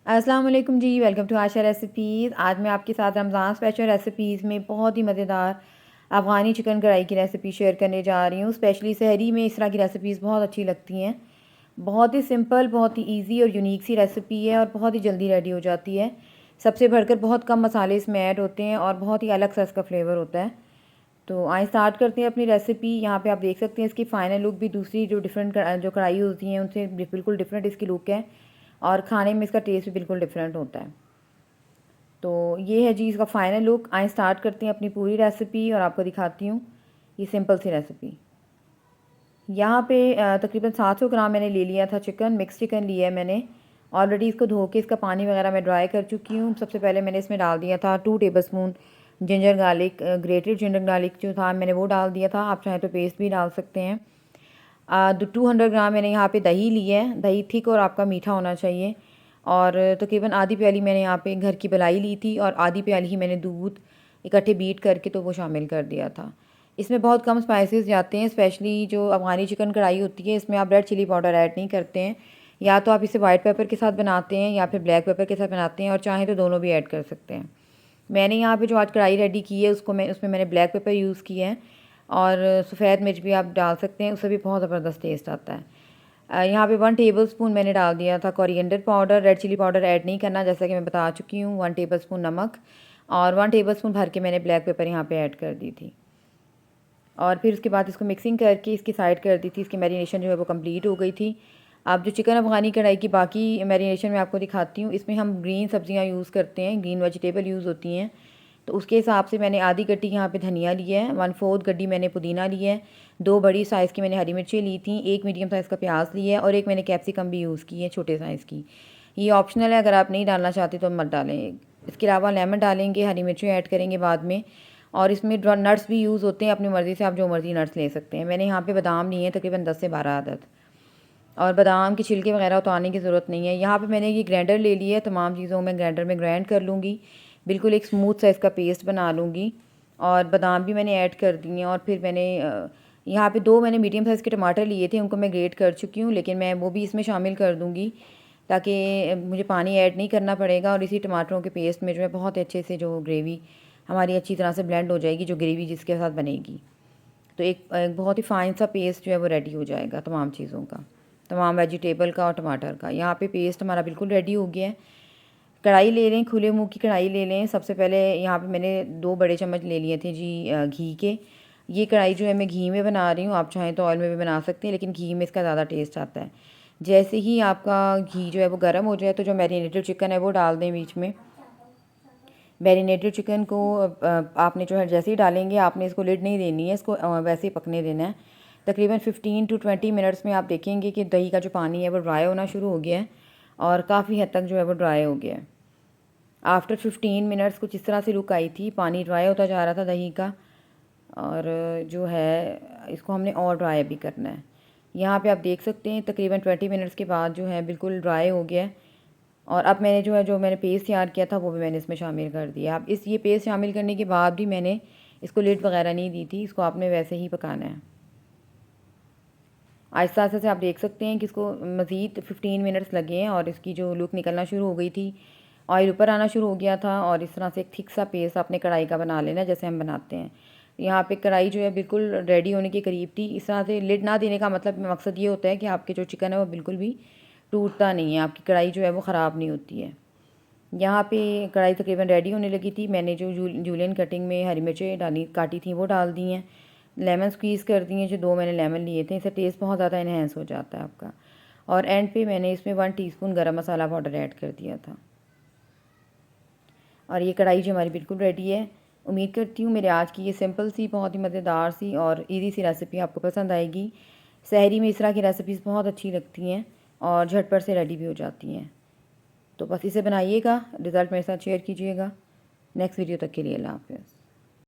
अस्सलाम वालेकुम जी, welcome to Asha recipes. आज मैं आपके साथ रमज़ान स्पेशल रेसिपीज़ में बहुत ही मज़ेदार अफ़गानी चिकन कढ़ाई की रेसिपी शेयर करने जा रही हूँ। स्पेशली सहरी में इस तरह की रेसिपीज़ बहुत अच्छी लगती हैं। बहुत ही सिंपल, बहुत ही ईज़ी और यूनिक सी रेसिपी है और बहुत ही जल्दी रेडी हो जाती है। सबसे बढ़कर बहुत कम मसाले इसमें ऐड होते हैं और बहुत ही अलग सा इसका फ्लेवर होता है। तो आइए स्टार्ट करते हैं अपनी रेसिपी। यहाँ पे आप देख सकते हैं इसकी फ़ाइनल लुक भी दूसरी जो जो कढ़ाई होती हैं उनसे बिल्कुल डिफरेंट इसकी लुक है और खाने में इसका टेस्ट भी बिल्कुल डिफरेंट होता है। तो ये है जी इसका फ़ाइनल लुक। आइए स्टार्ट करते हैं अपनी पूरी रेसिपी और आपको दिखाती हूँ ये सिंपल सी रेसिपी। यहाँ पे तकरीबन 700 ग्राम मैंने ले लिया था चिकन, मिक्स चिकन लिया है मैंने। ऑलरेडी इसको धो के इसका पानी वगैरह मैं ड्राई कर चुकी हूँ। सबसे पहले मैंने इसमें डाल दिया था 2 tablespoon ginger garlic, grated ginger garlic जो था मैंने वो डाल दिया था। आप चाहें तो पेस्ट भी डाल सकते हैं। 200 ग्राम मैंने यहाँ पे दही लिया है। दही थिक और आपका मीठा होना चाहिए। और तकरीबन आधी प्याली मैंने यहाँ पे घर की मलाई ली थी और आधी प्याली ही मैंने दूध इकट्ठे बीट करके तो वो शामिल कर दिया था। इसमें बहुत कम स्पाइसेस जाते हैं, स्पेशली जो अफ़गानी चिकन कढ़ाई होती है इसमें आप रेड चिली पाउडर ऐड नहीं करते हैं। या तो आप इसे वाइट पेपर के साथ बनाते हैं या फिर ब्लैक पेपर के साथ बनाते हैं और चाहें तो दोनों भी ऐड कर सकते हैं। मैंने यहाँ पे जो आज कढ़ाई रेडी की है उसमें मैंने ब्लैक पेपर यूज़ किया है और सफ़ेद मिर्च भी आप डाल सकते हैं, उससे भी बहुत ज़बरदस्त टेस्ट आता है। यहाँ पे 1 टेबलस्पून मैंने डाल दिया था coriander powder. Red chilli powder add नहीं करना जैसा कि मैं बता चुकी हूँ। 1 टेबलस्पून नमक और 1 टेबलस्पून भर के मैंने ब्लैक पेपर यहाँ पे ऐड कर दी थी। और फिर उसके बाद इसको मिक्सिंग करके इसकी साइड कर दी थी। इसकी मैरिनेशन जो है वो कंप्लीट हो गई थी। अब जो चिकन अफ़गानी कढ़ाई की बाकी मैरिनेशन मैं आपको दिखाती हूँ। इसमें हम ग्रीन सब्ज़ियाँ यूज़ करते हैं, ग्रीन वेजिटेबल यूज़ होती हैं। तो उसके हिसाब से मैंने आधी गड्डी यहाँ पे धनिया लिया है, 1/4 गड्डी मैंने पुदीना लिया है, 2 बड़ी साइज़ की मैंने हरी मिर्चें ली थी, 1 मीडियम साइज़ का प्याज लिया है और 1 मैंने कैप्सिकम भी यूज़ की है छोटे साइज़ की। ये ऑप्शनल है, अगर आप नहीं डालना चाहते तो मत डालें। इसके अलावा लेमन डालेंगे, हरी मिर्चें ऐड करेंगे बाद में। और इसमें नट्स भी यूज़ होते हैं, अपनी मर्ज़ी से आप जो मर्ज़ी नट्स ले सकते हैं। मैंने यहाँ पे बादाम लिए हैं तकरीबन 10 से 12 अदद। और बादाम के छिलके वगैरह उतारने की ज़रूरत नहीं है। यहाँ पे मैंने ये ग्राइंडर ले लिया है, तमाम चीज़ों में ग्राइंडर में ग्राइंड कर लूँगी, बिल्कुल एक स्मूथ सा इसका पेस्ट बना लूँगी। और बादाम भी मैंने ऐड कर दिए हैं। और फिर मैंने यहाँ पे 2 मैंने मीडियम साइज़ के टमाटर लिए थे, उनको मैं ग्रेट कर चुकी हूँ, लेकिन मैं वो भी इसमें शामिल कर दूँगी ताकि मुझे पानी ऐड नहीं करना पड़ेगा। और इसी टमाटरों के पेस्ट में जो है बहुत अच्छे से जो ग्रेवी हमारी अच्छी तरह से ब्लेंड हो जाएगी, जो ग्रेवी जिसके साथ बनेगी। तो एक बहुत ही फ़ाइन सा पेस्ट जो है वो रेडी हो जाएगा तमाम चीज़ों का, तमाम वेजिटेबल का और टमाटर का। यहाँ पे पेस्ट हमारा बिल्कुल रेडी हो गया है। कढ़ाई ले लें, खुले मुँह की कढ़ाई ले लें। सबसे पहले यहाँ पे मैंने 2 बड़े चम्मच ले लिए थे जी घी के। ये कढ़ाई जो है मैं घी में बना रही हूँ, आप चाहें तो ऑयल में भी बना सकते हैं, लेकिन घी में इसका ज़्यादा टेस्ट आता है। जैसे ही आपका घी जो है वो गर्म हो जाए तो जो मैरिनेटेड चिकन है वो डाल दें बीच में। मैरिनेटेड चिकन को आपने जो है जैसे ही डालेंगे आपने इसको लिड नहीं देनी है, इसको वैसे ही पकने देना है। तकरीबन 15 टू 20 मिनट्स में आप देखेंगे कि दही का जो पानी है वो ड्राई होना शुरू हो गया है और काफ़ी हद तक जो है वो ड्राई हो गया है। आफ्टर 15 मिनट्स कुछ इस तरह से लुक आई थी, पानी ड्राई होता जा रहा था दही का। और जो है इसको हमने और ड्राई भी करना है। यहाँ पे आप देख सकते हैं तकरीबन 20 मिनट्स के बाद जो है बिल्कुल ड्राई हो गया है। और अब मैंने जो मैंने पेस्ट तैयार किया था वो भी मैंने इसमें शामिल कर दिया। अब ये पेस्ट शामिल करने के बाद भी मैंने इसको लिड वगैरह नहीं दी थी, इसको आपने वैसे ही पकाना है। आहिस्ता आहिस्ता से आप देख सकते हैं कि इसको मज़ीद 15 मिनट्स लगे हैं और इसकी जो लुक निकलना शुरू हो गई थी, ऑयल ऊपर आना शुरू हो गया था। और इस तरह से एक थिक सा पेस्ट आपने कढ़ाई का बना लेना जैसे हम बनाते हैं। यहाँ पे कढ़ाई जो है बिल्कुल रेडी होने के करीब थी। इस तरह से लिड ना देने का मकसद ये होता है कि आपके जो चिकन है वो बिल्कुल भी टूटता नहीं है, आपकी कढ़ाई जो है वो ख़राब नहीं होती है। यहाँ पे कढ़ाई तकरीबन रेडी होने लगी थी। मैंने जो जूलियन कटिंग में हरी मिर्चें काटी थी वो डाल दी हैं। लेमन स्क्वीज़ कर दिए, जो 2 मैंने लेमन लिए थे, इससे टेस्ट बहुत ज़्यादा इन्हेंस हो जाता है आपका। और एंड पे मैंने इसमें 1 टीस्पून गरम मसाला पाउडर ऐड कर दिया था। और ये कढ़ाई जो हमारी बिल्कुल रेडी है। उम्मीद करती हूँ मेरे आज की ये सिंपल सी, बहुत ही मज़ेदार सी और ईजी सी रेसिपी आपको पसंद आएगी। सहरी में इस तरह की रेसिपीज़ बहुत अच्छी लगती हैं और झटपट से रेडी भी हो जाती हैं। तो बस इसे बनाइएगा, रिज़ल्ट मेरे साथ शेयर कीजिएगा। नेक्स्ट वीडियो तक के लिए अल्लाह हाफ़िज़।